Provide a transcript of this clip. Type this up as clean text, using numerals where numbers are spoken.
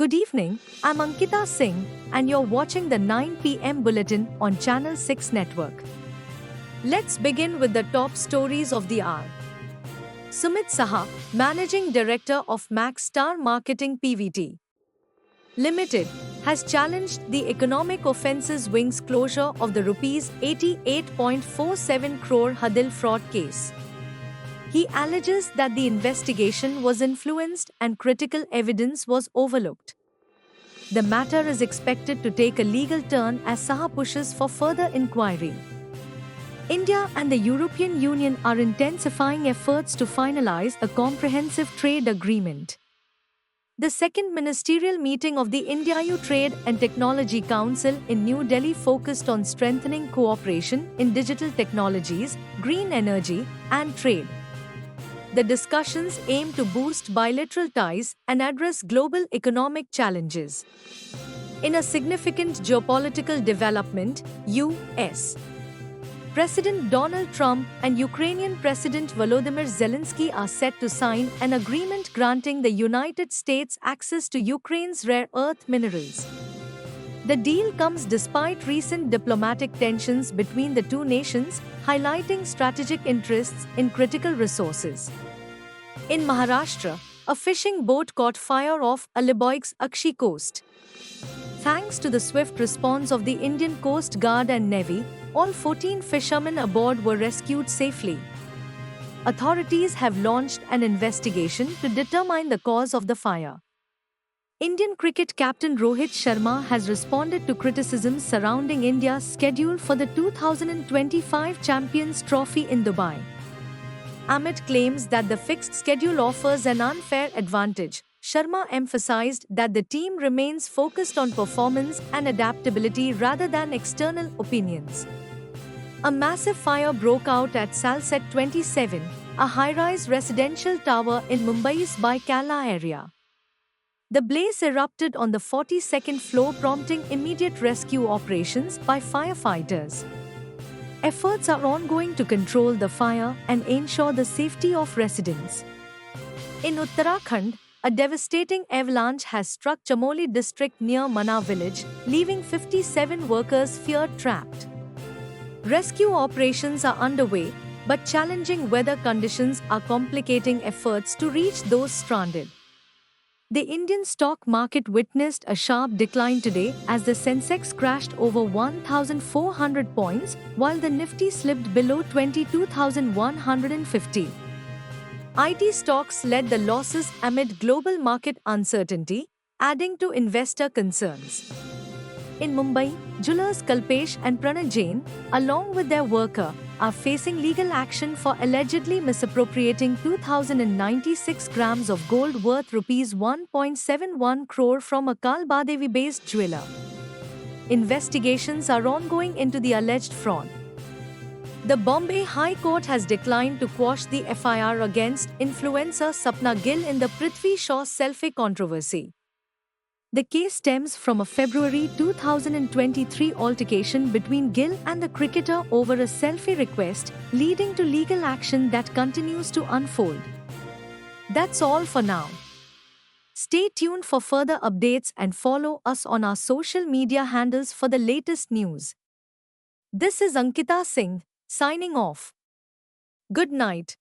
Good evening, I'm Ankita Singh, and you're watching the 9 p.m. bulletin on Channel 6 Network. Let's begin with the top stories of the hour. Sumit Saha, Managing Director of Max Star Marketing Pvt. Limited, has challenged the Economic Offences Wing's closure of the Rs 88.47 crore Hadil fraud case. He alleges that the investigation was influenced and critical evidence was overlooked. The matter is expected to take a legal turn as Saha pushes for further inquiry. India and the European Union are intensifying efforts to finalize a comprehensive trade agreement. The second ministerial meeting of the India-EU Trade and Technology Council in New Delhi focused on strengthening cooperation in digital technologies, green energy, and trade. The discussions aim to boost bilateral ties and address global economic challenges. In a significant geopolitical development, U.S. President Donald Trump and Ukrainian President Volodymyr Zelensky are set to sign an agreement granting the United States access to Ukraine's rare earth minerals. The deal comes despite recent diplomatic tensions between the two nations, highlighting strategic interests in critical resources. In Maharashtra, a fishing boat caught fire off Alibaug's Akshi coast. Thanks to the swift response of the Indian Coast Guard and Navy, all 14 fishermen aboard were rescued safely. Authorities have launched an investigation to determine the cause of the fire. Indian cricket captain Rohit Sharma has responded to criticisms surrounding India's schedule for the 2025 Champions Trophy in Dubai. Amid claims that the fixed schedule offers an unfair advantage, Sharma emphasized that the team remains focused on performance and adaptability rather than external opinions. A massive fire broke out at Salset 27, a high-rise residential tower in Mumbai's Baikala area. The blaze erupted on the 42nd floor, prompting immediate rescue operations by firefighters. Efforts are ongoing to control the fire and ensure the safety of residents. In Uttarakhand, a devastating avalanche has struck Chamoli district near Manna village, leaving 57 workers fear-trapped. Rescue operations are underway, but challenging weather conditions are complicating efforts to reach those stranded. The Indian stock market witnessed a sharp decline today as the Sensex crashed over 1,400 points, while the Nifty slipped below 22,150. IT stocks led the losses amid global market uncertainty, adding to investor concerns. In Mumbai, jewelers Kalpesh and Pranay Jain, along with their worker, are facing legal action for allegedly misappropriating 2,096 grams of gold worth Rs 1.71 crore from a Kalbadevi-based jeweler. Investigations are ongoing into the alleged fraud. The Bombay High Court has declined to quash the FIR against influencer Sapna Gill in the Prithvi Shaw selfie controversy. The case stems from a February 2023 altercation between Gill and the cricketer over a selfie request, leading to legal action that continues to unfold. That's all for now. Stay tuned for further updates and follow us on our social media handles for the latest news. This is Ankita Singh, signing off. Good night.